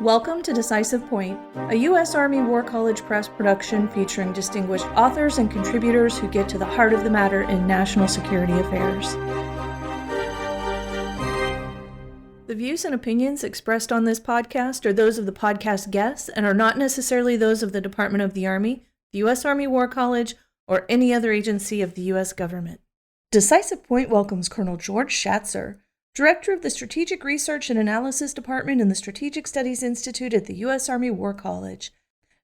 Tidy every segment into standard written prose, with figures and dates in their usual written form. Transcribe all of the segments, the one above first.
Welcome to Decisive Point, a U.S. Army War College Press production featuring distinguished authors and contributors who get to the heart of the matter in national security affairs. The views and opinions expressed on this podcast are those of the podcast guests and are not necessarily those of the Department of the Army, the U.S. Army War College, or any other agency of the U.S. government. Decisive Point welcomes Colonel George Shatzer, Director of the Strategic Research and Analysis Department in the Strategic Studies Institute at the U.S. Army War College.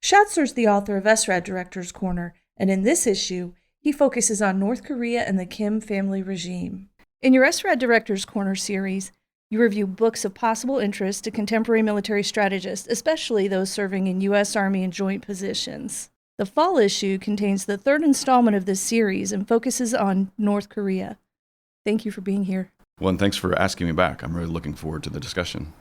Shatzer is the author of SRAD Director's Corner, and in this issue, he focuses on North Korea and the Kim family regime. In your SRAD Director's Corner series, you review books of possible interest to contemporary military strategists, especially those serving in U.S. Army and joint positions. The fall issue contains the third installment of this series and focuses on North Korea. Thank you for being here. Well, and thanks for asking me back. I'm really looking forward to the discussion.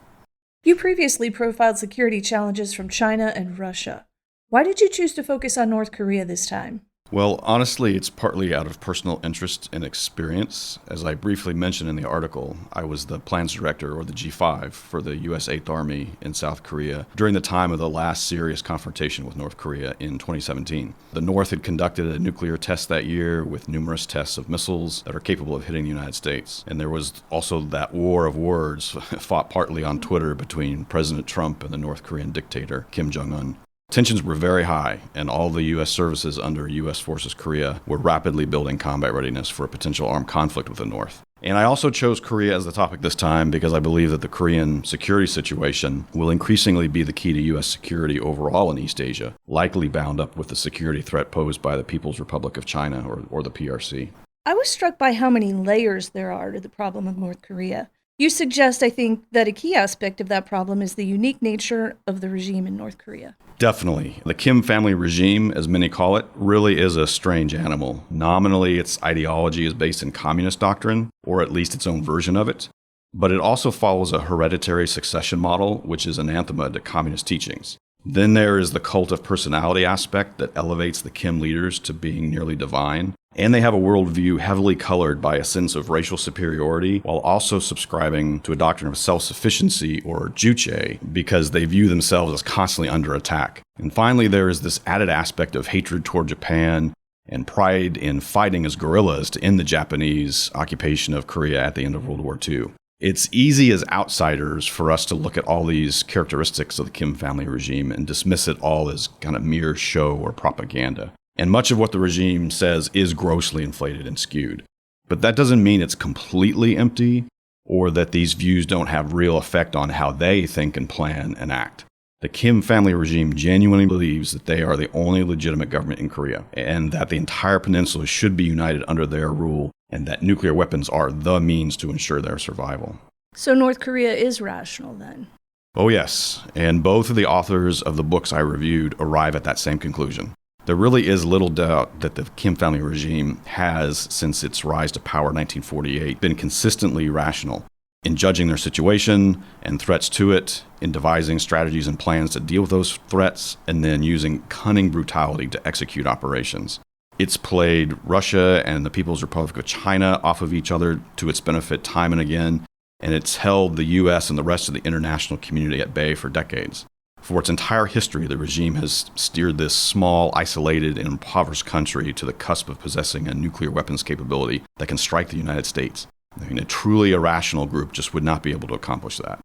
You previously profiled security challenges from China and Russia. Why did you choose to focus on North Korea this time? Well, honestly, it's partly out of personal interest and experience. As I briefly mentioned in the article, I was the plans director, or the G5, for the U.S. 8th Army in South Korea during the time of the last serious confrontation with North Korea in 2017. The North had conducted a nuclear test that year with numerous tests of missiles that are capable of hitting the United States. And there was also that war of words fought partly on Twitter between President Trump and the North Korean dictator, Kim Jong Un. Tensions were very high, and all the U.S. services under U.S. Forces Korea were rapidly building combat readiness for a potential armed conflict with the North. And I also chose Korea as the topic this time because I believe that the Korean security situation will increasingly be the key to U.S. security overall in East Asia, likely bound up with the security threat posed by the People's Republic of China, or the PRC. I was struck by how many layers there are to the problem of North Korea. You suggest, I think, that a key aspect of that problem is the unique nature of the regime in North Korea. Definitely. The Kim family regime, as many call it, really is a strange animal. Nominally, its ideology is based in communist doctrine, or at least its own version of it. But it also follows a hereditary succession model, which is anathema to communist teachings. Then there is the cult of personality aspect that elevates the Kim leaders to being nearly divine. And they have a worldview heavily colored by a sense of racial superiority, while also subscribing to a doctrine of self-sufficiency, or Juche, because they view themselves as constantly under attack. And finally, there is this added aspect of hatred toward Japan and pride in fighting as guerrillas to end the Japanese occupation of Korea at the end of World War II. It's easy as outsiders for us to look at all these characteristics of the Kim family regime and dismiss it all as kind of mere show or propaganda. And much of what the regime says is grossly inflated and skewed. But that doesn't mean it's completely empty or that these views don't have real effect on how they think and plan and act. The Kim family regime genuinely believes that they are the only legitimate government in Korea and that the entire peninsula should be united under their rule and that nuclear weapons are the means to ensure their survival. So North Korea is rational then? Oh yes, and both of the authors of the books I reviewed arrive at that same conclusion. There really is little doubt that the Kim family regime has, since its rise to power in 1948, been consistently rational in judging their situation and threats to it, in devising strategies and plans to deal with those threats, and then using cunning brutality to execute operations. It's played Russia and the People's Republic of China off of each other to its benefit time and again, and it's held the U.S. and the rest of the international community at bay for decades. For its entire history, the regime has steered this small, isolated, and impoverished country to the cusp of possessing a nuclear weapons capability that can strike the United States. I mean, a truly irrational group just would not be able to accomplish that.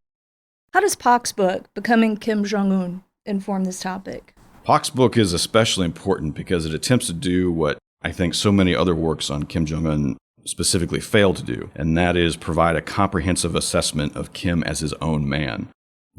How does Pak's book, Becoming Kim Jong Un, inform this topic? Pak's book is especially important because it attempts to do what I think so many other works on Kim Jong Un specifically fail to do, and that is provide a comprehensive assessment of Kim as his own man.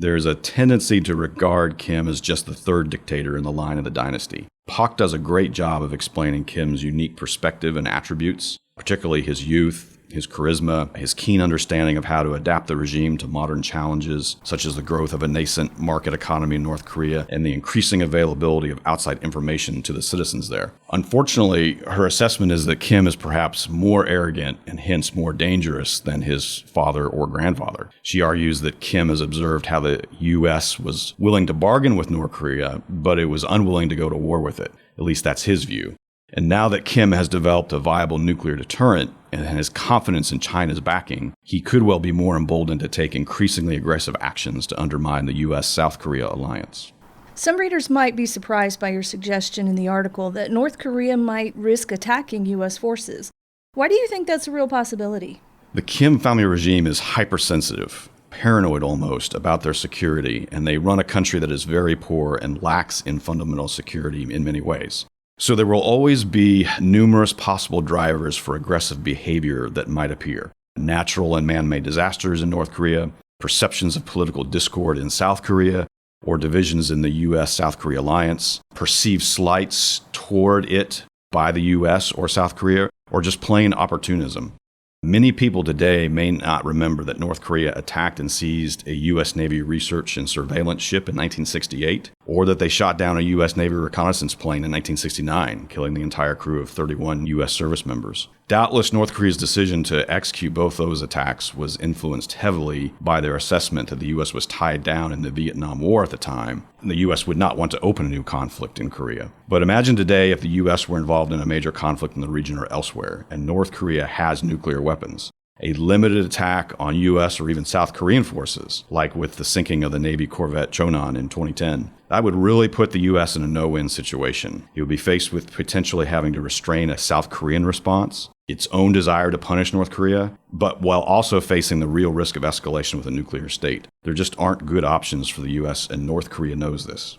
There's a tendency to regard Kim as just the third dictator in the line of the dynasty. Pak does a great job of explaining Kim's unique perspective and attributes, particularly his youth, his charisma, his keen understanding of how to adapt the regime to modern challenges, such as the growth of a nascent market economy in North Korea and the increasing availability of outside information to the citizens there. Unfortunately, her assessment is that Kim is perhaps more arrogant and hence more dangerous than his father or grandfather. She argues that Kim has observed how the U.S. was willing to bargain with North Korea, but it was unwilling to go to war with it. At least that's his view. And now that Kim has developed a viable nuclear deterrent, and his confidence in China's backing, he could well be more emboldened to take increasingly aggressive actions to undermine the U.S.-South Korea alliance. Some readers might be surprised by your suggestion in the article that North Korea might risk attacking U.S. forces. Why do you think that's a real possibility? The Kim family regime is hypersensitive, paranoid almost, about their security, and they run a country that is very poor and lacks in fundamental security in many ways. So there will always be numerous possible drivers for aggressive behavior that might appear. Natural and man-made disasters in North Korea, perceptions of political discord in South Korea, or divisions in the U.S.-South Korea alliance, perceived slights toward it by the U.S. or South Korea, or just plain opportunism. Many people today may not remember that North Korea attacked and seized a U.S. Navy research and surveillance ship in 1968, or that they shot down a U.S. Navy reconnaissance plane in 1969, killing the entire crew of 31 U.S. service members. Doubtless, North Korea's decision to execute both those attacks was influenced heavily by their assessment that the U.S. was tied down in the Vietnam War at the time, and the U.S. would not want to open a new conflict in Korea. But imagine today if the U.S. were involved in a major conflict in the region or elsewhere, and North Korea has nuclear weapons. A limited attack on U.S. or even South Korean forces, like with the sinking of the Navy corvette Chonan in 2010, that would really put the U.S. in a no-win situation. It would be faced with potentially having to restrain a South Korean response, its own desire to punish North Korea, but while also facing the real risk of escalation with a nuclear state. There just aren't good options for the U.S., and North Korea knows this.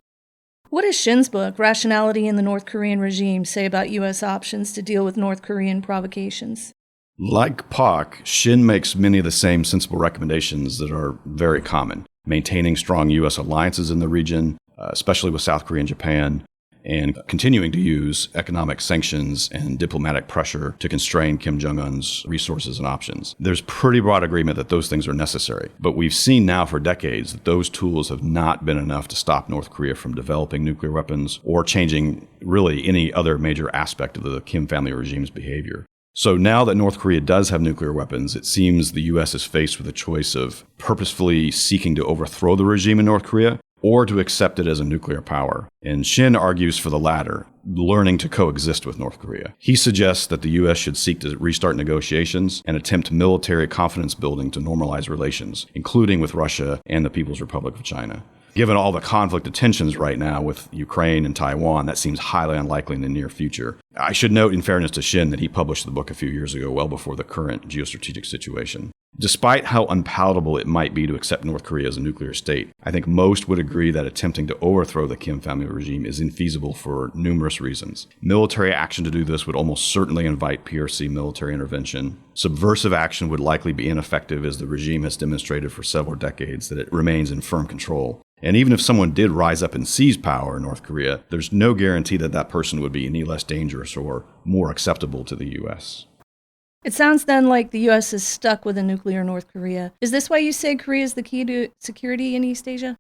What does Shin's book, Rationality in the North Korean Regime, say about U.S. options to deal with North Korean provocations? Like Pak, Shin makes many of the same sensible recommendations that are very common. Maintaining strong U.S. alliances in the region, especially with South Korea and Japan, and continuing to use economic sanctions and diplomatic pressure to constrain Kim Jong Un's resources and options. There's pretty broad agreement that those things are necessary, but we've seen now for decades that those tools have not been enough to stop North Korea from developing nuclear weapons or changing really any other major aspect of the Kim family regime's behavior. So now that North Korea does have nuclear weapons, it seems the U.S. is faced with a choice of purposefully seeking to overthrow the regime in North Korea or to accept it as a nuclear power. And Shin argues for the latter, learning to coexist with North Korea. He suggests that the U.S. should seek to restart negotiations and attempt military confidence building to normalize relations, including with Russia and the People's Republic of China. Given all the conflict and tensions right now with Ukraine and Taiwan, that seems highly unlikely in the near future. I should note, in fairness to Shin, that he published the book a few years ago, well before the current geostrategic situation. Despite how unpalatable it might be to accept North Korea as a nuclear state, I think most would agree that attempting to overthrow the Kim family regime is infeasible for numerous reasons. Military action to do this would almost certainly invite PRC military intervention. Subversive action would likely be ineffective, as the regime has demonstrated for several decades that it remains in firm control. And even if someone did rise up and seize power in North Korea, there's no guarantee that that person would be any less dangerous or more acceptable to the U.S. It sounds then like the U.S. is stuck with a nuclear North Korea. Is this why you say Korea is the key to security in East Asia?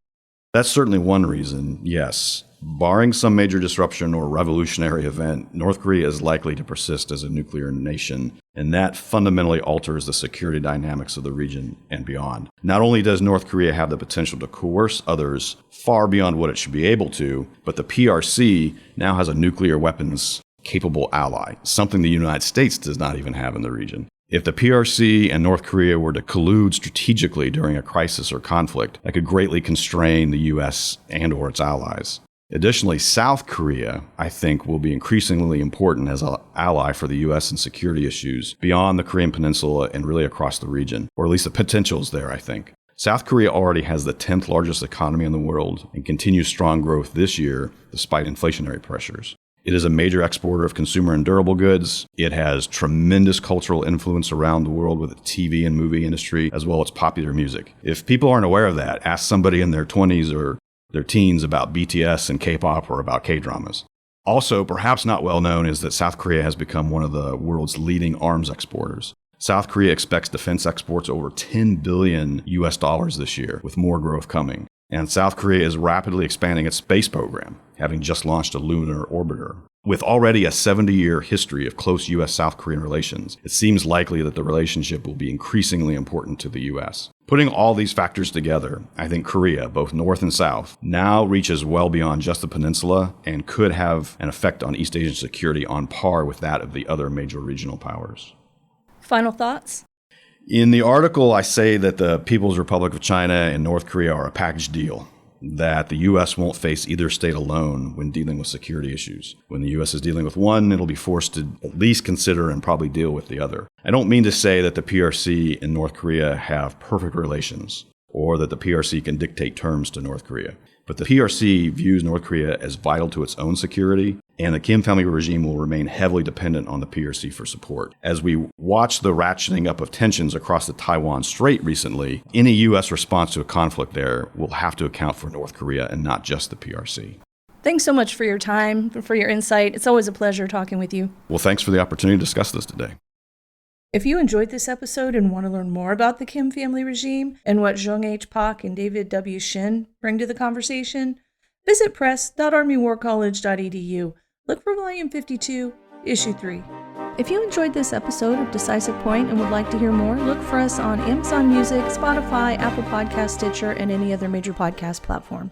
That's certainly one reason, yes. Barring some major disruption or revolutionary event, North Korea is likely to persist as a nuclear nation, and that fundamentally alters the security dynamics of the region and beyond. Not only does North Korea have the potential to coerce others far beyond what it should be able to, but the PRC now has a nuclear weapons capable ally, something the United States does not even have in the region. If the PRC and North Korea were to collude strategically during a crisis or conflict, that could greatly constrain the U.S. and or its allies. Additionally, South Korea, I think, will be increasingly important as an ally for the U.S. in security issues beyond the Korean Peninsula and really across the region, or at least the potential is there, I think. South Korea already has the 10th largest economy in the world and continues strong growth this year despite inflationary pressures. It is a major exporter of consumer and durable goods. It has tremendous cultural influence around the world with the TV and movie industry, as well as popular music. If people aren't aware of that, ask somebody in their 20s or their teens about BTS and K-pop or about K-dramas. Also, perhaps not well known is that South Korea has become one of the world's leading arms exporters. South Korea expects defense exports over $10 billion US this year, with more growth coming. And South Korea is rapidly expanding its space program, having just launched a lunar orbiter. With already a 70-year history of close U.S.-South Korean relations, it seems likely that the relationship will be increasingly important to the U.S. Putting all these factors together, I think Korea, both North and South, now reaches well beyond just the peninsula and could have an effect on East Asian security on par with that of the other major regional powers. Final thoughts? In the article, I say that the People's Republic of China and North Korea are a package deal, that the U.S. won't face either state alone when dealing with security issues. When the U.S. is dealing with one, it'll be forced to at least consider and probably deal with the other. I don't mean to say that the PRC and North Korea have perfect relations, or that the PRC can dictate terms to North Korea. But the PRC views North Korea as vital to its own security, and the Kim family regime will remain heavily dependent on the PRC for support. As we watch the ratcheting up of tensions across the Taiwan Strait recently, any U.S. response to a conflict there will have to account for North Korea and not just the PRC. Thanks so much for your time, for your insight. It's always a pleasure talking with you. Well, thanks for the opportunity to discuss this today. If you enjoyed this episode and want to learn more about the Kim family regime and what Jung H. Pak and David W. Shin bring to the conversation, visit press.armywarcollege.edu. Look for Volume 52, Issue 3. If you enjoyed this episode of Decisive Point and would like to hear more, look for us on Amazon Music, Spotify, Apple Podcast, Stitcher, and any other major podcast platform.